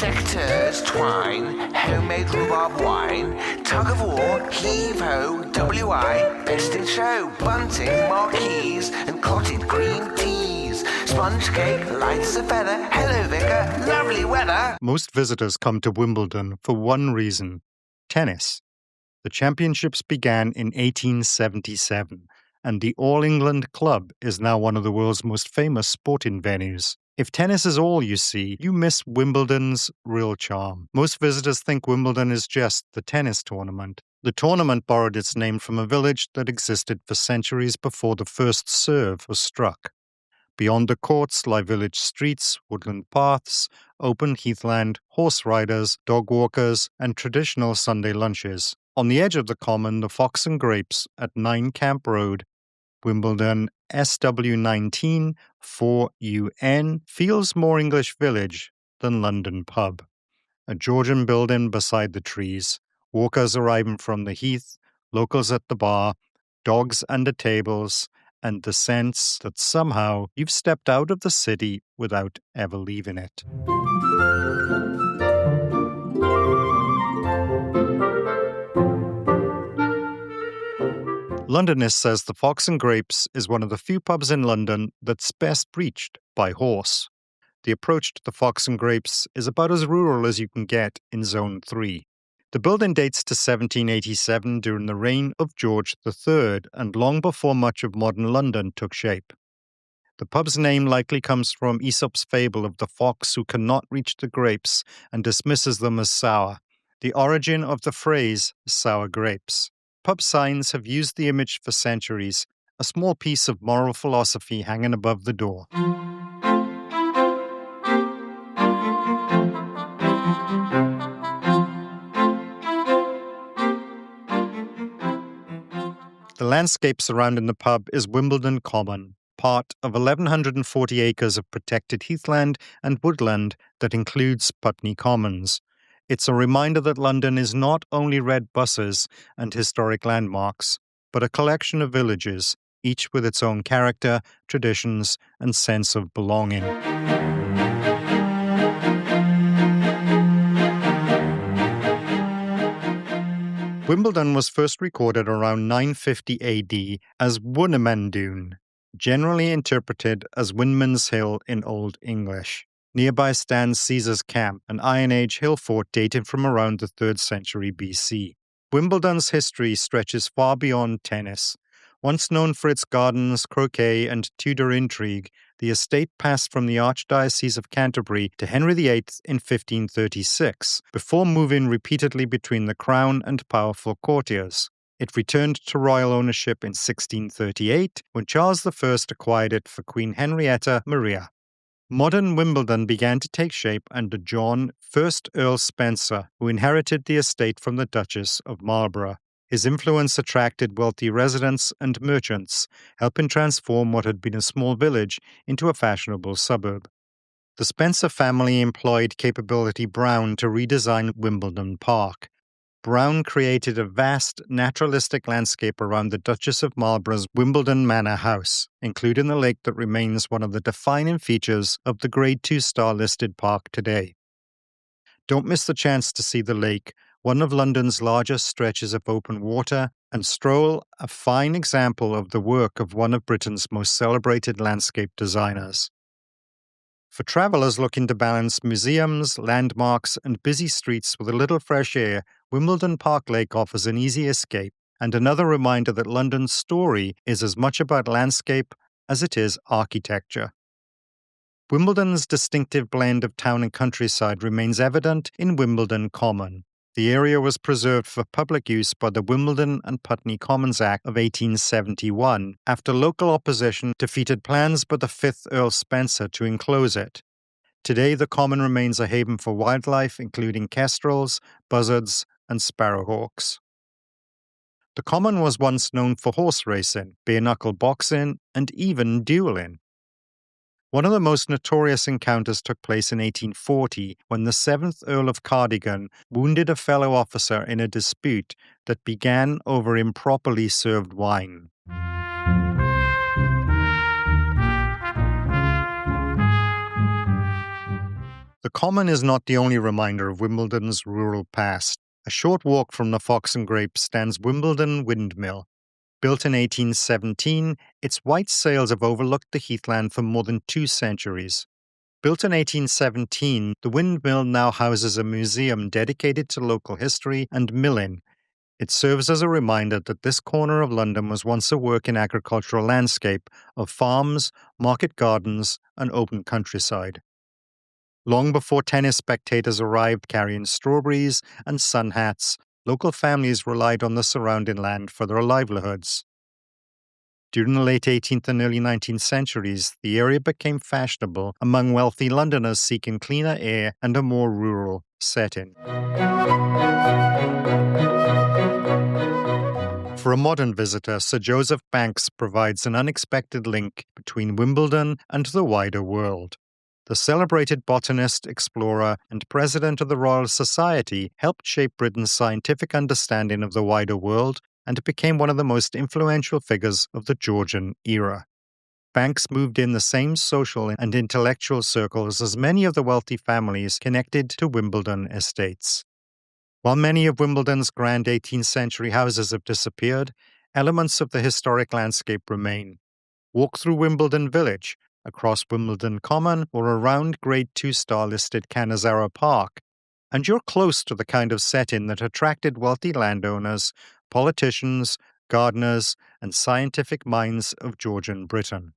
Sectors twine, homemade rhubarb wine, tug of war, heave-ho, WI, best in show, bunting, marquees, and clotted green teas. Sponge cake, light as a feather, hello vicar, lovely weather. Most visitors come to Wimbledon for one reason: tennis. The championships began in 1877, and the All England Club is now one of the world's most famous sporting venues. If tennis is all you see, you miss Wimbledon's real charm. Most visitors think Wimbledon is just the tennis tournament. The tournament borrowed its name from a village that existed for centuries before the first serve was struck. Beyond the courts lie village streets, woodland paths, open heathland, horse riders, dog walkers, and traditional Sunday lunches. On the edge of the common, the Fox and Grapes at 9 Camp Road, Wimbledon SW19 4UN, feels more English village than London pub. A Georgian building beside the trees, walkers arriving from the heath, locals at the bar, dogs under tables, and the sense that somehow you've stepped out of the city without ever leaving it. Londonist says the Fox and Grapes is one of the few pubs in London that's best reached by horse. The approach to the Fox and Grapes is about as rural as you can get in Zone 3. The building dates to 1787 during the reign of George III and long before much of modern London took shape. The pub's name likely comes from Aesop's fable of the fox who cannot reach the grapes and dismisses them as sour, the origin of the phrase sour grapes. Pub signs have used the image for centuries, a small piece of moral philosophy hanging above the door. The landscape surrounding the pub is Wimbledon Common, part of 1,140 acres of protected heathland and woodland that includes Putney Commons. It's a reminder that London is not only red buses and historic landmarks, but a collection of villages, each with its own character, traditions, and sense of belonging. Wimbledon was first recorded around 950 AD as Wunimendune, generally interpreted as Windman's Hill in Old English. Nearby stands Caesar's Camp, an Iron Age hill fort dating from around the 3rd century BC. Wimbledon's history stretches far beyond tennis. Once known for its gardens, croquet, and Tudor intrigue, the estate passed from the Archdiocese of Canterbury to Henry VIII in 1536, before moving repeatedly between the crown and powerful courtiers. It returned to royal ownership in 1638, when Charles I acquired it for Queen Henrietta Maria. Modern Wimbledon began to take shape under John, 1st Earl Spencer, who inherited the estate from the Duchess of Marlborough. His influence attracted wealthy residents and merchants, helping transform what had been a small village into a fashionable suburb. The Spencer family employed Capability Brown to redesign Wimbledon Park. Brown created a vast, naturalistic landscape around the Duchess of Marlborough's Wimbledon Manor House, including the lake that remains one of the defining features of the Grade 2 star listed park today. Don't miss the chance to see the lake, one of London's largest stretches of open water, and stroll a fine example of the work of one of Britain's most celebrated landscape designers. For travellers looking to balance museums, landmarks, and busy streets with a little fresh air, Wimbledon Park Lake offers an easy escape and another reminder that London's story is as much about landscape as it is architecture. Wimbledon's distinctive blend of town and countryside remains evident in Wimbledon Common. The area was preserved for public use by the Wimbledon and Putney Commons Act of 1871 after local opposition defeated plans by the 5th Earl Spencer to enclose it. Today, the common remains a haven for wildlife, including kestrels, buzzards, and sparrowhawks. The common was once known for horse racing, bare-knuckle boxing, and even dueling. One of the most notorious encounters took place in 1840 when the 7th Earl of Cardigan wounded a fellow officer in a dispute that began over improperly served wine. The The Common is not the only reminder of Wimbledon's rural past. A short walk from the Fox and Grapes stands Wimbledon Windmill. Built in 1817, its white sails have overlooked the heathland for more than 2 centuries. Built in 1817, the windmill now houses a museum dedicated to local history and milling. It serves as a reminder that this corner of London was once a working agricultural landscape of farms, market gardens, and open countryside. Long before tennis spectators arrived carrying strawberries and sun hats, local families relied on the surrounding land for their livelihoods. During the late 18th and early 19th centuries, the area became fashionable among wealthy Londoners seeking cleaner air and a more rural setting. For a modern visitor, Sir Joseph Banks provides an unexpected link between Wimbledon and the wider world. The celebrated botanist, explorer, and president of the Royal Society helped shape Britain's scientific understanding of the wider world and became one of the most influential figures of the Georgian era. Banks moved in the same social and intellectual circles as many of the wealthy families connected to Wimbledon estates. While many of Wimbledon's grand 18th century houses have disappeared, elements of the historic landscape remain. Walk through Wimbledon Village, across Wimbledon Common, or around Grade 2-star listed Canizaro Park, and you're close to the kind of setting that attracted wealthy landowners, politicians, gardeners, and scientific minds of Georgian Britain.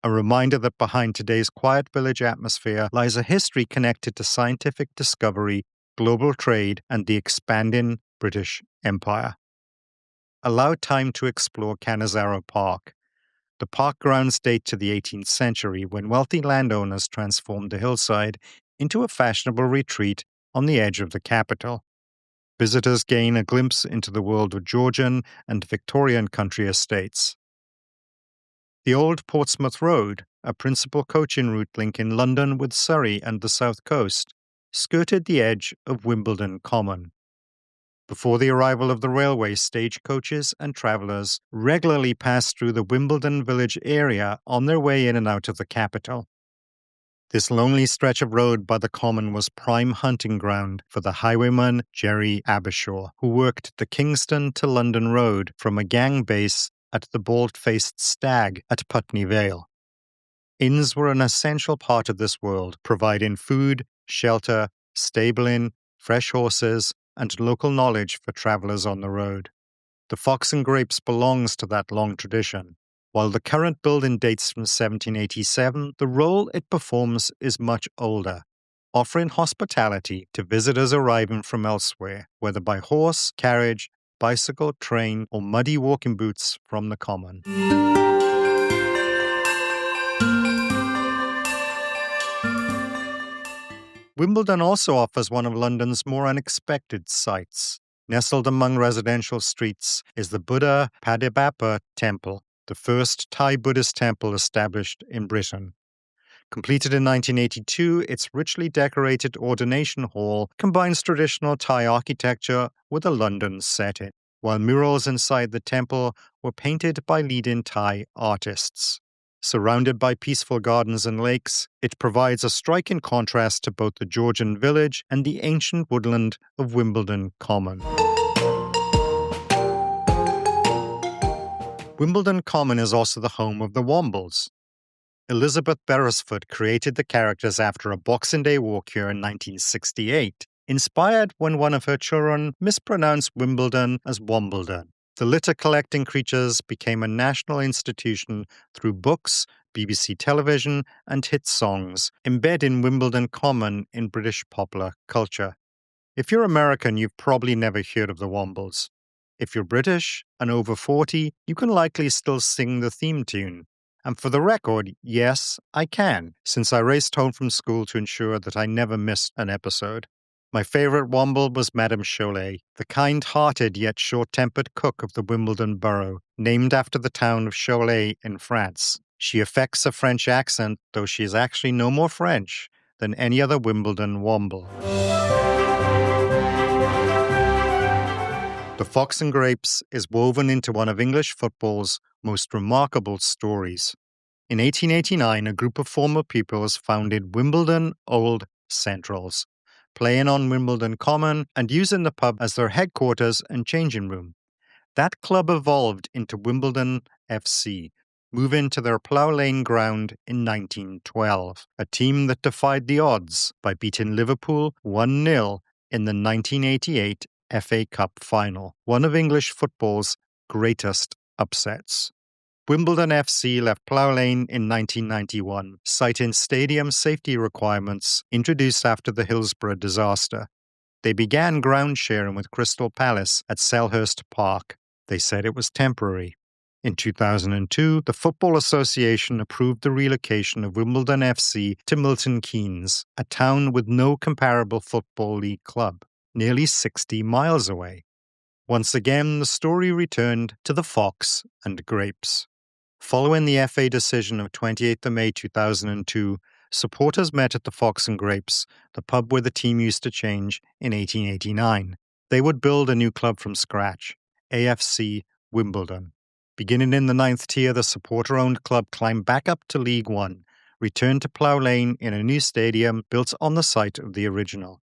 A reminder that behind today's quiet village atmosphere lies a history connected to scientific discovery, global trade, and the expanding British Empire. Allow time to explore Canizaro Park. The park grounds date to the 18th century when wealthy landowners transformed the hillside into a fashionable retreat on the edge of the capital. Visitors gain a glimpse into the world of Georgian and Victorian country estates. The old Portsmouth Road, a principal coaching route linking London with Surrey and the south coast, skirted the edge of Wimbledon Common. Before the arrival of the railway, stagecoaches and travellers regularly passed through the Wimbledon Village area on their way in and out of the capital. This lonely stretch of road by the Common was prime hunting ground for the highwayman Jerry Abershaw, who worked the Kingston to London Road from a gang base at the Bald-Faced Stag at Putney Vale. Inns were an essential part of this world, providing food, shelter, stabling, fresh horses, and local knowledge for travellers on the road. The Fox and Grapes belongs to that long tradition. While the current building dates from 1787, the role it performs is much older, offering hospitality to visitors arriving from elsewhere, whether by horse, carriage, bicycle, train, or muddy walking boots from the Common. Wimbledon also offers one of London's more unexpected sights. Nestled among residential streets is the Buddha Padibapa Temple, the first Thai Buddhist temple established in Britain. Completed in 1982, its richly decorated ordination hall combines traditional Thai architecture with a London setting, while murals inside the temple were painted by leading Thai artists. Surrounded by peaceful gardens and lakes, it provides a striking contrast to both the Georgian village and the ancient woodland of Wimbledon Common. Wimbledon Common is also the home of the Wombles. Elizabeth Beresford created the characters after a Boxing Day walk here in 1968, inspired when one of her children mispronounced Wimbledon as Wombledon. The litter-collecting creatures became a national institution through books, BBC television, and hit songs, embedding Wimbledon Common in British popular culture. If you're American, you've probably never heard of the Wombles. If you're British and over 40, you can likely still sing the theme tune. And for the record, yes, I can, since I raced home from school to ensure that I never missed an episode. My favourite Womble was Madame Cholet, the kind-hearted yet short-tempered cook of the Wimbledon borough, named after the town of Cholet in France. She affects a French accent, though she is actually no more French than any other Wimbledon Womble. The Fox and Grapes is woven into one of English football's most remarkable stories. In 1889, a group of former pupils founded Wimbledon Old Centrals, playing on Wimbledon Common and using the pub as their headquarters and changing room. That club evolved into Wimbledon FC, moving to their Plough Lane ground in 1912, a team that defied the odds by beating Liverpool 1-0 in the 1988 FA Cup final, one of English football's greatest upsets. Wimbledon FC left Plough Lane in 1991, citing stadium safety requirements introduced after the Hillsborough disaster. They began ground sharing with Crystal Palace at Selhurst Park. They said it was temporary. In 2002, the Football Association approved the relocation of Wimbledon FC to Milton Keynes, a town with no comparable Football League club, nearly 60 miles away. Once again, the story returned to the Fox and Grapes. Following the FA decision of 28th of May 2002, supporters met at the Fox and Grapes, the pub where the team used to change, in 1889. They would build a new club from scratch, AFC Wimbledon. Beginning in the 9th tier, the supporter-owned club climbed back up to League One, returned to Plough Lane in a new stadium built on the site of the original.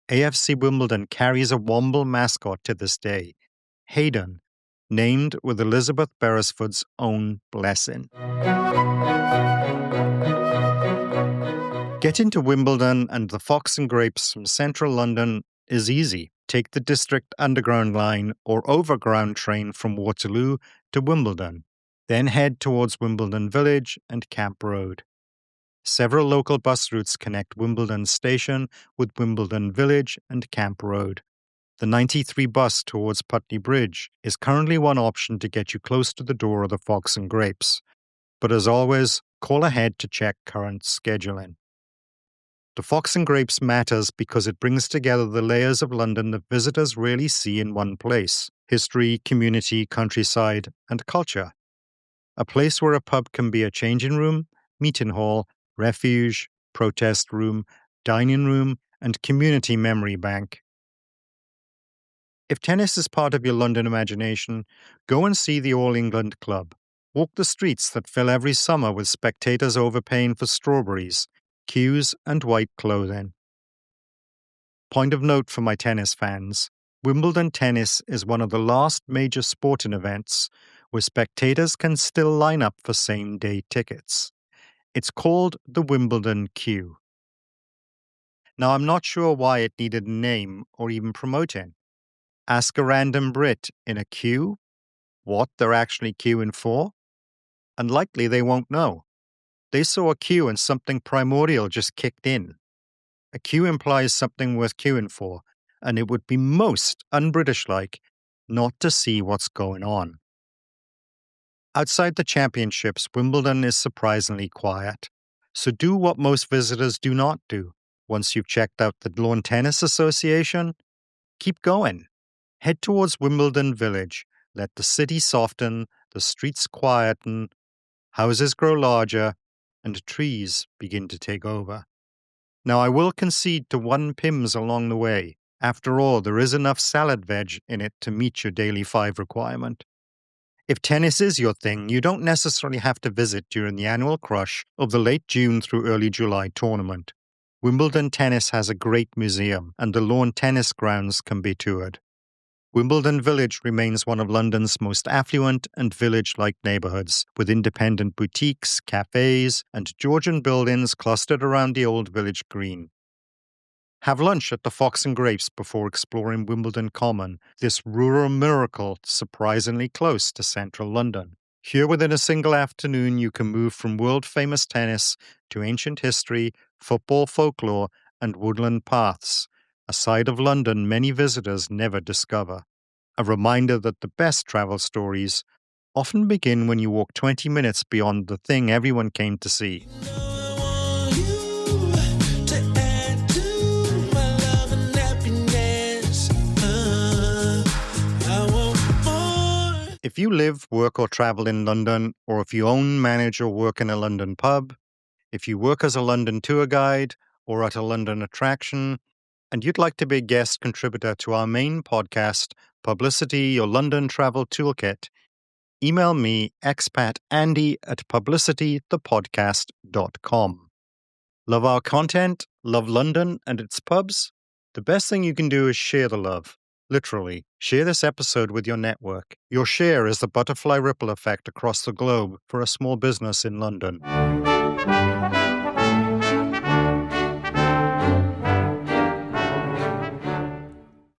AFC Wimbledon carries a Womble mascot to this day, Hayden, named with Elizabeth Beresford's own blessing. Getting to Wimbledon and the Fox and Grapes from central London is easy. Take the District Underground line or overground train from Waterloo to Wimbledon. Then head towards Wimbledon Village and Camp Road. Several local bus routes connect Wimbledon Station with Wimbledon Village and Camp Road. The 93 bus towards Putney Bridge is currently one option to get you close to the door of the Fox and Grapes. But as always, call ahead to check current scheduling. The Fox and Grapes matters because it brings together the layers of London that visitors rarely see in one place: history, community, countryside, and culture. A place where a pub can be a changing room, meeting hall, refuge, protest room, dining room, and community memory bank. If tennis is part of your London imagination, go and see the All England Club. Walk the streets that fill every summer with spectators overpaying for strawberries, queues, and white clothing. Point of note for my tennis fans: Wimbledon tennis is one of the last major sporting events where spectators can still line up for same-day tickets. It's called the Wimbledon Queue. Now, I'm not sure why it needed a name or even promoting. Ask a random Brit in a queue what they're actually queuing for, and likely they won't know. They saw a queue and something primordial just kicked in. A queue implies something worth queuing for, and it would be most un-British-like not to see what's going on. Outside the championships, Wimbledon is surprisingly quiet. So do what most visitors do not do. Once you've checked out the Lawn Tennis Association, keep going. Head towards Wimbledon Village. Let the city soften, the streets quieten, houses grow larger, and trees begin to take over. Now, I will concede to one Pimm's along the way. After all, there is enough salad veg in it to meet your daily 5 requirement. If tennis is your thing, you don't necessarily have to visit during the annual crush of the late June through early July tournament. Wimbledon Tennis has a great museum, and the lawn tennis grounds can be toured. Wimbledon Village remains one of London's most affluent and village-like neighbourhoods, with independent boutiques, cafes, and Georgian buildings clustered around the old village green. Have lunch at the Fox and Grapes before exploring Wimbledon Common, this rural miracle surprisingly close to central London. Here within a single afternoon, you can move from world-famous tennis to ancient history, football folklore, and woodland paths, a side of London many visitors never discover. A reminder that the best travel stories often begin when you walk 20 minutes beyond the thing everyone came to see. If you live, work, or travel in London, or if you own, manage, or work in a London pub, if you work as a London tour guide or at a London attraction, and you'd like to be a guest contributor to our main podcast, Publicity, your London Travel Toolkit, email me expatandy@publicitythepodcast.com. Love our content? Love London and its pubs? The best thing you can do is share the love. Literally, share this episode with your network. Your share is the butterfly ripple effect across the globe for a small business in London.